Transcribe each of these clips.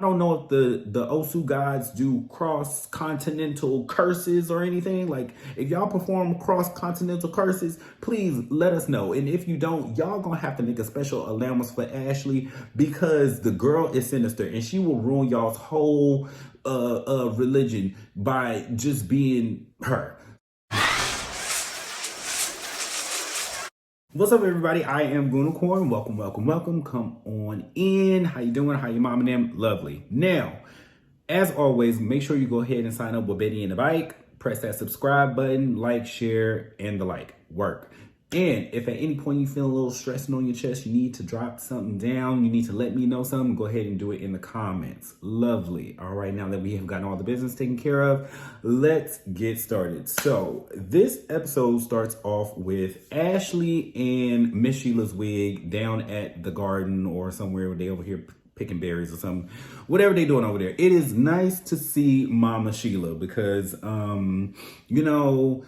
I don't know if the Osu gods do cross-continental curses or anything. Like, if y'all perform cross-continental curses, please let us know. And if you don't, y'all gonna have to make a special allowance for Ashley, because the girl is sinister and she will ruin y'all's whole religion by just being her. What's up, everybody? I am Gunicorn. Welcome, welcome, welcome. Come on in. How you doing? How you mom and them? Lovely. Now, as always, make sure you go ahead and sign up with Betty and the Bike. Press that subscribe button, like, share, and the like. Work. And if at any point you feel a little stressing on your chest, you need to drop something down, you need to let me know something, go ahead and do it in the comments. Lovely. All right, now that we have gotten all the business taken care of, let's get started. So this episode starts off with Ashley and Miss Sheila's wig down at the garden or somewhere where they over here picking berries or something, whatever they doing over there. It is nice to see Mama Sheila because, you know,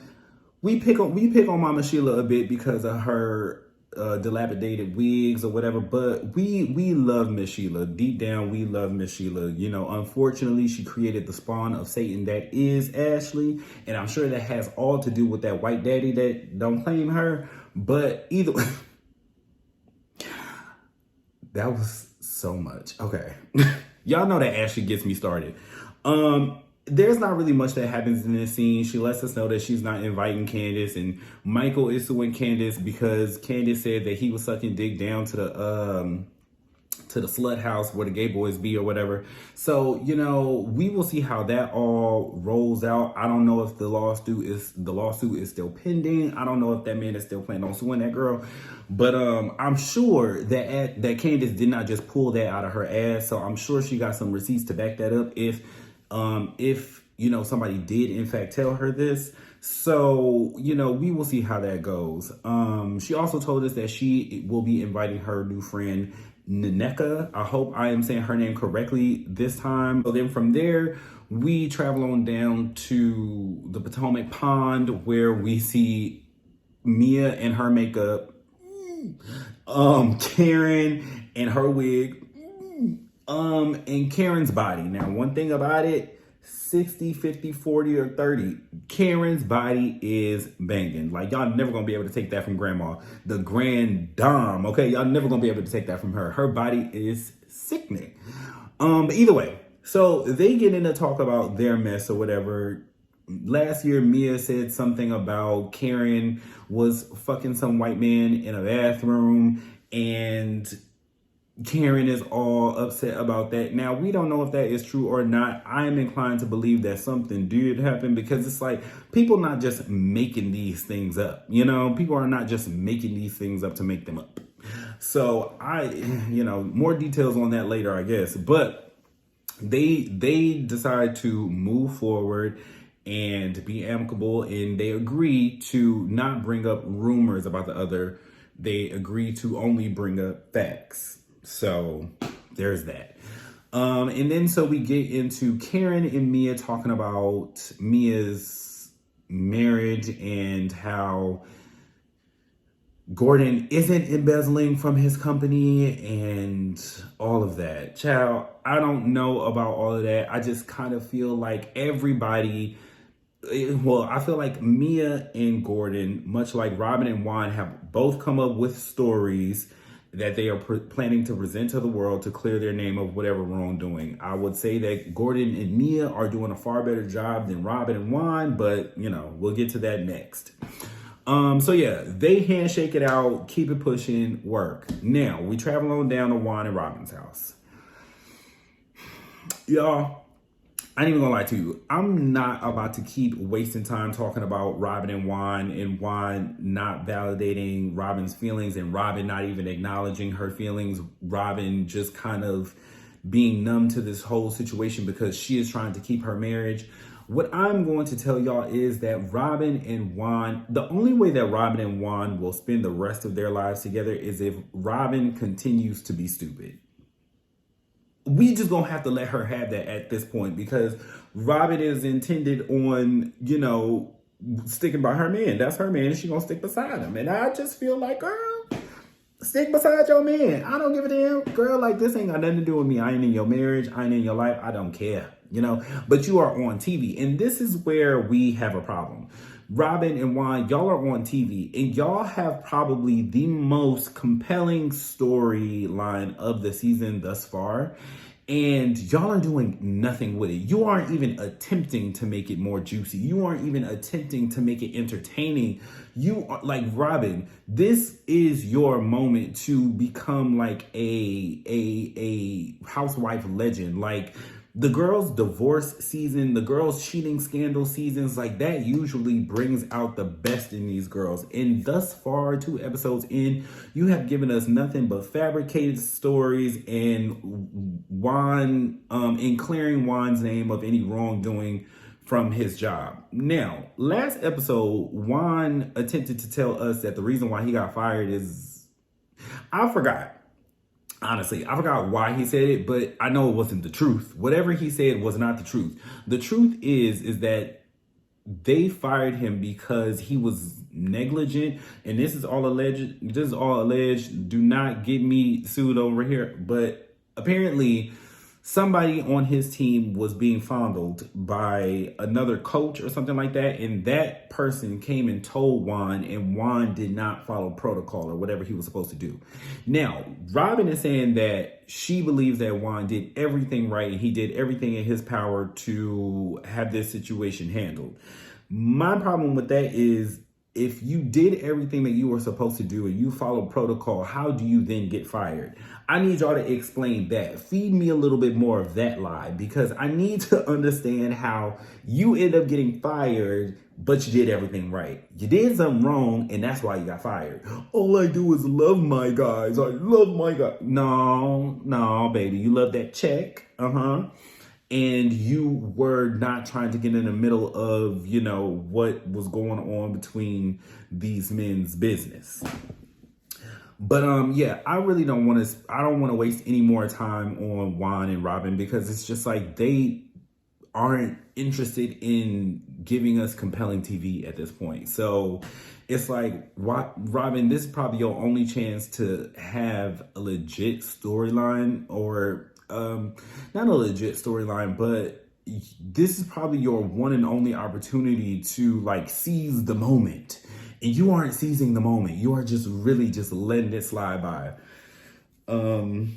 we pick on Mama Sheila a bit because of her dilapidated wigs or whatever, but we love Miss Sheila. Deep down, we love Miss Sheila. You know, unfortunately, she created the spawn of Satan that is Ashley, and I'm sure that has all to do with that white daddy that don't claim her. But either way, that was so much. Okay, y'all know that Ashley gets me started. There's not really much that happens in this scene. She lets us know that she's not inviting Candace, and Michael is suing Candace because Candace said that he was sucking dick down to the slut house where the gay boys be or whatever. So, you know, we will see how that all rolls out. I don't know if the lawsuit is still pending. I don't know if that man is still planning on suing that girl. But I'm sure that Candace did not just pull that out of her ass. So I'm sure she got some receipts to back that up if you know, somebody did in fact tell her this. So, you know, we will see how that goes. She also told us that she will be inviting her new friend Nneka. I hope I am saying her name correctly this time. So then from there, we travel on down to the Potomac Pond where we see Mia and her makeup, Karen and her wig, and Karen's body. Now, one thing about it, 60, 50, 40, or 30, Karen's body is banging. Like, y'all never gonna be able to take that from grandma, the grand dame, okay? Y'all never gonna be able to take that from her. Her body is sickening. But either way, so they get into talk about their mess or whatever. Last year, Mia said something about Karen was fucking some white man in a bathroom, and Karen is all upset about that. Now, we don't know if that is true or not. I am inclined to believe that something did happen because it's like people not just making these things up. You know, people are not just making these things up to make them up. So you know, more details on that later, I guess. But they decide to move forward and be amicable, and they agree to not bring up rumors about the other. They agree to only bring up facts. So there's that. And then so we get into Karen and Mia talking about Mia's marriage and how Gordon isn't embezzling from his company and all of that. Child, I don't know about all of that. I just kind of feel like everybody, well, I feel like Mia and Gordon, much like Robin and Juan, have both come up with stories that they are planning to present to the world to clear their name of whatever wrongdoing. I would say that Gordon and Mia are doing a far better job than Robin and Juan, but, you know, we'll get to that next. So yeah, they handshake it out, keep it pushing, work. Now, we travel on down to Juan and Robin's house. Y'all, I ain't even gonna lie to you. I'm not about to keep wasting time talking about Robin and Juan not validating Robin's feelings and Robin not even acknowledging her feelings. Robin just kind of being numb to this whole situation because she is trying to keep her marriage. What I'm going to tell y'all is that Robin and Juan, the only way that Robin and Juan will spend the rest of their lives together is if Robin continues to be stupid. We just gonna have to let her have that at this point because Robin is intended on, you know, sticking by her man. That's her man, and she gonna stick beside him. And I just feel like, girl, Stick beside your man. I don't give a damn. Girl, like, this ain't got nothing to do with me. I ain't in your marriage. I ain't in your life. I don't care, But you are on TV. And this is where we have a problem. Robin and Juan, y'all are on TV. And y'all have probably the most compelling storyline of the season thus far. And y'all are doing nothing with it. You aren't even attempting to make it more juicy. You aren't even attempting to make it entertaining. You are like, Robin, this is your moment to become like a housewife legend. Like, the girls' divorce season, the girls' cheating scandal seasons, like, that usually brings out the best in these girls. And thus far, 2 episodes in, you have given us nothing but fabricated stories and Juan, in clearing Juan's name of any wrongdoing from his job. Now, last episode, Juan attempted to tell us that the reason why he got fired is, I forgot. Honestly, I forgot why he said it, but I know it wasn't the truth. Whatever he said was not the truth. The truth is that they fired him because he was negligent, and this is all alleged. This is all alleged. Do not get me sued over here, but apparently somebody on his team was being fondled by another coach or something like that, and that person came and told Juan, and Juan did not follow protocol or whatever he was supposed to do. Now, Robin is saying that she believes that Juan did everything right, and he did everything in his power to have this situation handled. My problem with that is, if you did everything that you were supposed to do and you followed protocol, how do you then get fired? I need y'all to explain that. Feed me a little bit more of that lie, because I need to understand how you end up getting fired, but you did everything right. You did something wrong, and that's why you got fired. All I do is love my guys. I love my guys. No, baby. You love that check. And you were not trying to get in the middle of, what was going on between these men's business. But yeah, I really don't want to waste any more time on Juan and Robin, because it's just like they aren't interested in giving us compelling TV at this point. So it's like, Robin, this is probably your only chance to have a legit storyline, or not a legit storyline, but this is probably your one and only opportunity to like seize the moment. And you aren't seizing the moment. You are just really just letting it slide by. And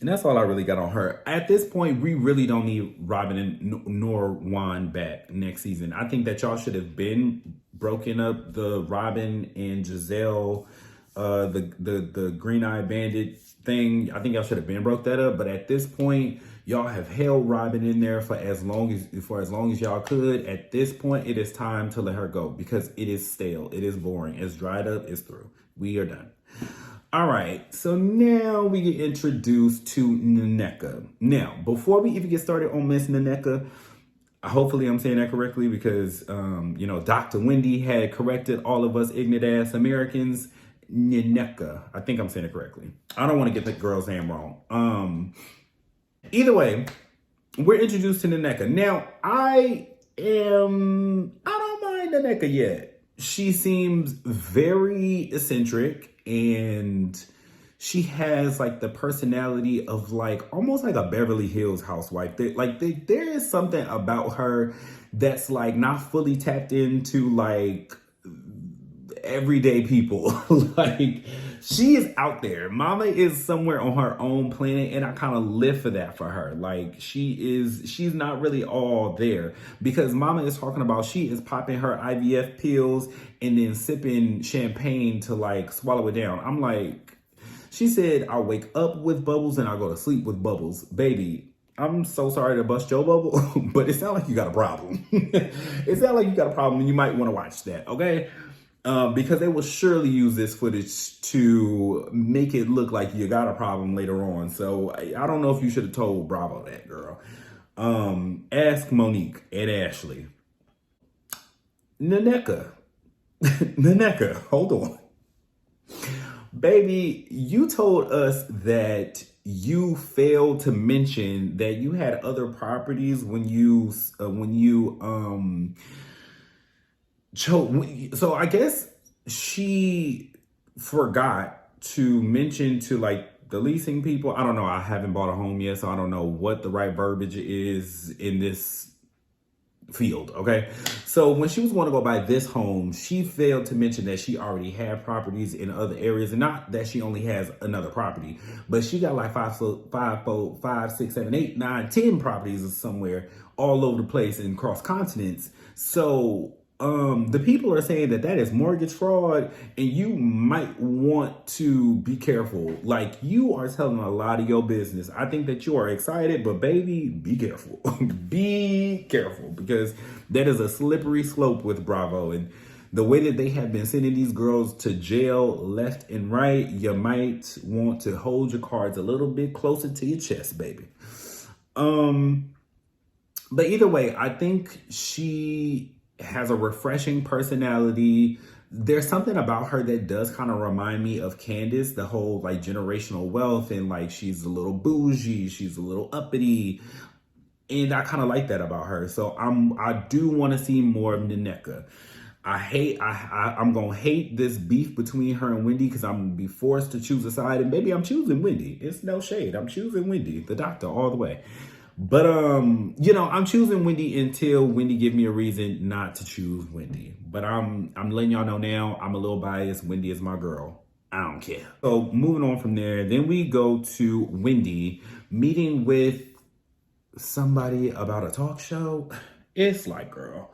that's all I really got on her. At this point, we really don't need Robin nor Juan back next season. I think that y'all should have been broken up the Robin and Giselle, the green-eyed bandit thing. I think y'all should have been broke that up. But at this point, y'all have held Robin in there for as long as y'all could. At this point, it is time to let her go, because it is stale. It is boring. It's dried up. It's through. We are done. All right. So now we get introduced to Nneka. Now, before we even get started on Miss Nneka, hopefully I'm saying that correctly, because, Dr. Wendy had corrected all of us ignorant ass Americans. Nneka. I think I'm saying it correctly. I don't want to get the girl's name wrong. Either way, we're introduced to Nneka. Now, I don't mind Nneka yet. She seems very eccentric, and she has like the personality of like almost like a Beverly Hills housewife. There is something about her that's like not fully tapped into like everyday people. Like, she is out there. Mama is somewhere on her own planet, and I kind of live for that for her. Like, she's not really all there, because Mama is talking about she is popping her IVF pills and then sipping champagne to like swallow it down. I'm like, she said, I'll wake up with bubbles and I'll go to sleep with bubbles. Baby, I'm so sorry to bust your bubble, but it sounds like you got a problem. It sounds like you got a problem, and you might want to watch that, okay? Because they will surely use this footage to make it look like you got a problem later on. So I don't know if you should have told Bravo that, girl. Ask Monique and Ashley. Nneka, hold on. Baby, you told us that you failed to mention that you had other properties when you so I guess she forgot to mention to like the leasing people. I don't know. I haven't bought a home yet, so I don't know what the right verbiage is in this field. Okay. So when she was going to go buy this home, she failed to mention that she already had properties in other areas, and not that she only has another property, but she got like 10 properties somewhere all over the place in cross continents. So the people are saying that is mortgage fraud, and you might want to be careful. Like, you are telling a lot of your business. I think that you are excited, but baby, be careful. Be careful, because that is a slippery slope with Bravo. And the way that they have been sending these girls to jail left and right, you might want to hold your cards a little bit closer to your chest, baby. But either way, I think she has a refreshing personality. There's something about her that does kind of remind me of Candace, the whole like generational wealth, and like she's a little bougie, she's a little uppity, and I kind of like that about her. So I do want to see more of Nneka. I'm gonna hate this beef between her and Wendy, because I'm gonna be forced to choose a side, and maybe I'm choosing Wendy. It's no shade. I'm choosing Wendy, the doctor, all the way. But, I'm choosing Wendy until Wendy give me a reason not to choose Wendy. But I'm letting y'all know now, I'm a little biased. Wendy is my girl. I don't care. So moving on from there, then we go to Wendy meeting with somebody about a talk show. It's like, girl,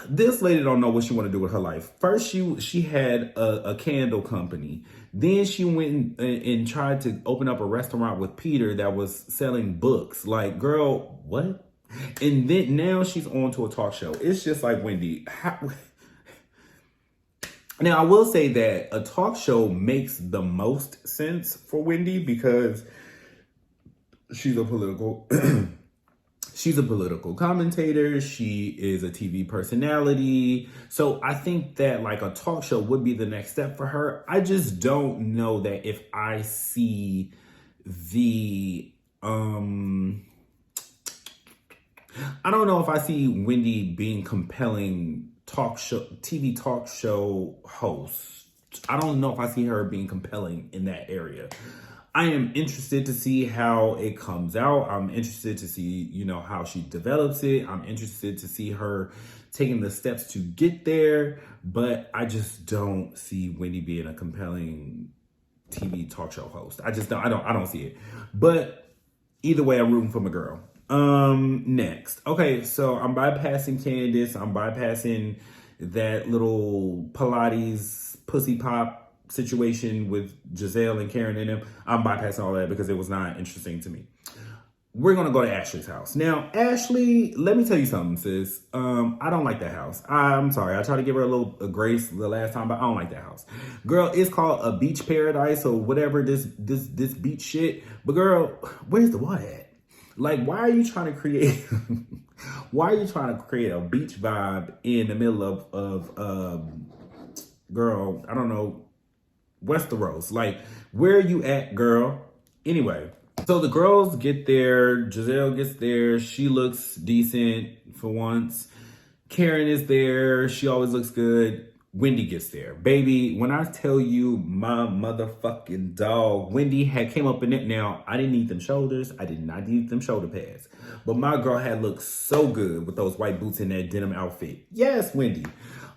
this lady don't know what she want to do with her life. First, she had a candle company. Then she went and tried to open up a restaurant with Peter that was selling books. Like, girl, what? And then now she's on to a talk show. It's just like, Wendy. Now, I will say that a talk show makes the most sense for Wendy, because she's a political... She's a political commentator. She is a TV personality. So I think that like a talk show would be the next step for her. I just don't know that if I see the, I don't know if I see Wendy being compelling TV talk show host. I don't know if I see her being compelling in that area. I am interested to see how it comes out. I'm interested to see, how she develops it. I'm interested to see her taking the steps to get there. But I just don't see Wendy being a compelling TV talk show host. I don't see it. But either way, I'm rooting for my girl. Next. Okay, so I'm bypassing Candace. I'm bypassing that little Pilates pussy pop situation with Giselle and Karen and them. I'm bypassing all that because it was not interesting to me. We're gonna go to Ashley's house. Now, Ashley, let me tell you something, sis. I don't like that house. I'm sorry. I tried to give her a grace the last time, but I don't like that house. Girl, it's called a beach paradise or whatever, this beach shit. But girl, where's the water at? Like, why are you trying to create a beach vibe in the middle of girl, I don't know, Westeros? Like, where are you at, girl? Anyway, so the girls get there. Giselle gets there. She looks decent for once. Karen is there. She always looks good. Wendy gets there. Baby, when I tell you my motherfucking dog, Wendy came up in it. Now, I didn't need them shoulders. I did not need them shoulder pads. But my girl had looked so good with those white boots and that denim outfit. Yes, Wendy.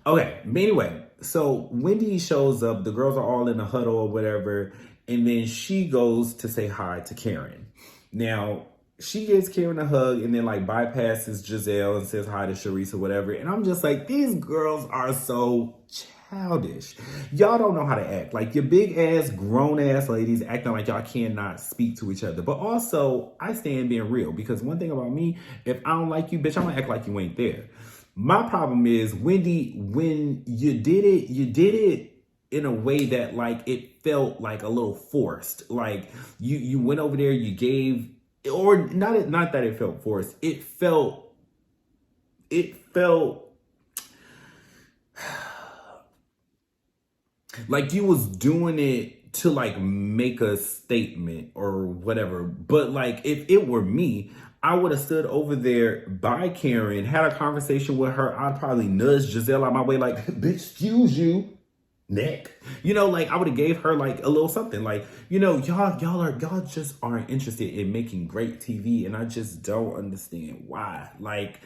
Okay, but anyway, so Wendy shows up. The girls are all in a huddle or whatever. And then she goes to say hi to Karen. Now, she gives Karen a hug and then like bypasses Giselle and says hi to Charisse or whatever. And I'm just like, these girls are so childish. Y'all don't know how to act. Like, your big ass, grown ass ladies acting like y'all cannot speak to each other. But also, I stand being real, because one thing about me, if I don't like you, bitch, I'm gonna act like you ain't there. My problem is, Wendy, when you did it in a way that like it felt like a little forced. Like you went over there, you gave, or not that it felt forced. It felt like you was doing it to like make a statement or whatever. But like, if it were me, I would have stood over there by Karen, had a conversation with her. I'd probably nudge Giselle out my way like, bitch, excuse you. neck. You know, like I would have gave her like a little something. Like, you know, y'all just aren't interested in making great TV, and I just don't understand why. Like,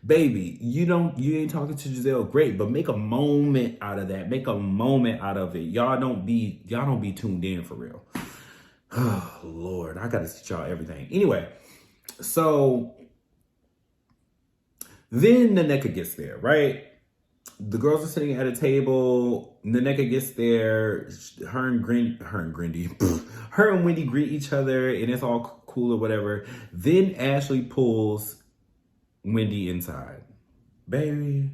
baby, you ain't talking to Giselle, great, but make a moment out of that. Make a moment out of it. Y'all don't be tuned in for real. Oh Lord, I gotta teach y'all everything. Anyway, so then Nneka gets there, right? The girls are sitting at a table. Nneka gets there. Her and Wendy greet each other, and it's all cool or whatever. Then Ashley pulls Wendy inside. Baby.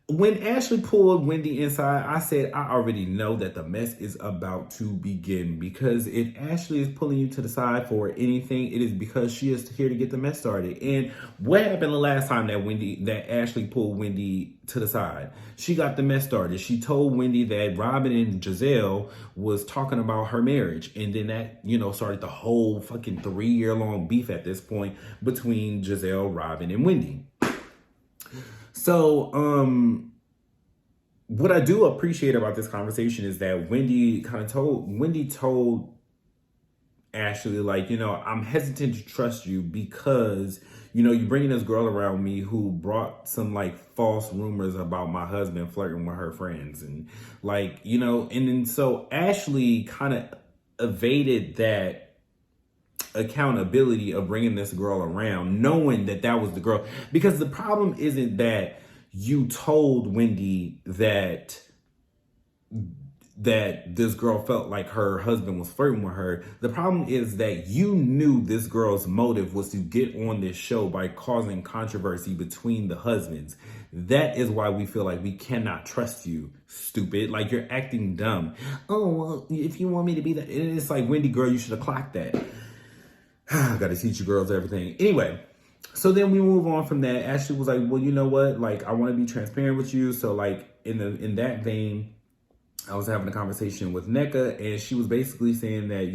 When Ashley pulled Wendy inside, I said, I already know that the mess is about to begin, because if Ashley is pulling you to the side for anything, it is because she is here to get the mess started. And what happened the last time that Ashley pulled Wendy to the side? She got the mess started. She told Wendy that Robin and Giselle was talking about her marriage. And then that, started the whole fucking 3-year-long beef at this point between Giselle, Robin, and Wendy. So, what I do appreciate about this conversation is that Wendy told Ashley, like, I'm hesitant to trust you because, you're bringing this girl around me who brought some like false rumors about my husband flirting with her friends. And like, and then so Ashley kind of evaded that accountability of bringing this girl around, knowing that was the girl. Because the problem isn't that you told Wendy that this girl felt like her husband was flirting with her. The problem is that you knew this girl's motive was to get on this show by causing controversy between the husbands. That is why we feel like we cannot trust you, stupid. Like, you're acting dumb. Oh, well, if you want me to be that, it's like, Wendy, girl, you should have clocked that. I gotta teach you girls everything. Anyway, so then we move on from that. Ashley was like, well, you know what? Like, I want to be transparent with you. So like in that vein, I was having a conversation with Nneka, and she was basically saying that,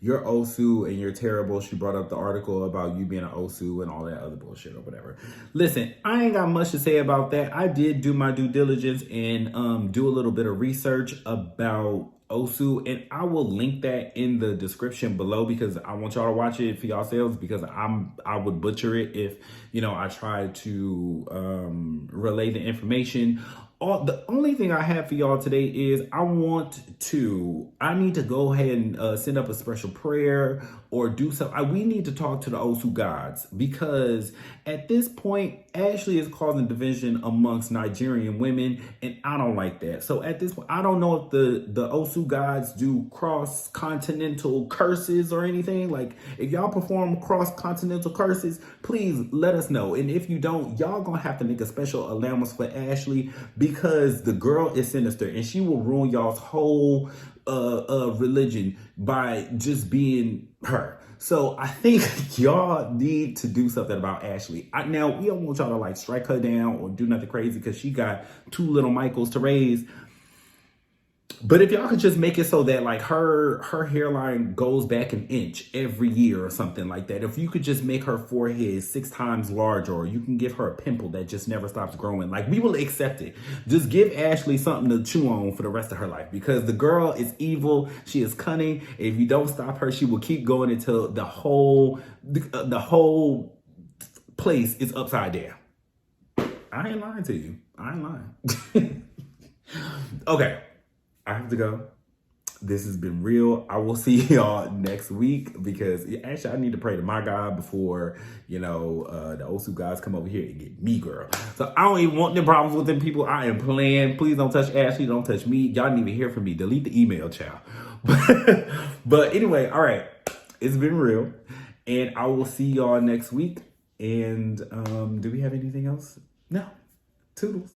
you're Osu and you're terrible. She brought up the article about you being an Osu and all that other bullshit or whatever. Listen, I ain't got much to say about that. I did do my due diligence and do a little bit of research about Osu, and I will link that in the description below because I want y'all to watch it for yourselves, because I would butcher it if I tried to relay the information. The only thing I have for y'all today is I need to go ahead and send up a special prayer or do something. We need to talk to the Osu gods, because at this point, Ashley is causing division amongst Nigerian women, and I don't like that. So at this point, I don't know if the Osu gods do cross-continental curses or anything. Like, if y'all perform cross-continental curses, please let us know. And if you don't, y'all gonna have to make a special allowance for Ashley, because the girl is sinister and she will ruin y'all's whole religion by just being her. So I think y'all need to do something about Ashley. Now, we don't want y'all to like strike her down or do nothing crazy because she got 2 little Michaels to raise. But if y'all could just make it so that like her hairline goes back an inch every year or something like that. If you could just make her forehead 6 times larger, or you can give her a pimple that just never stops growing, like, we will accept it. Just give Ashley something to chew on for the rest of her life, because the girl is evil. She is cunning. If you don't stop her, she will keep going until the whole place is upside down. I ain't lying to you. I ain't lying. Okay. I have to go. This has been real. I will see y'all next week, because actually I need to pray to my God before, the Osu guys come over here and get me, girl. So I don't even want them problems with them people. I am playing. Please don't touch Ashley. Don't touch me. Y'all didn't even hear from me. Delete the email, child. But anyway, all right. It's been real. And I will see y'all next week. And do we have anything else? No. Toodles.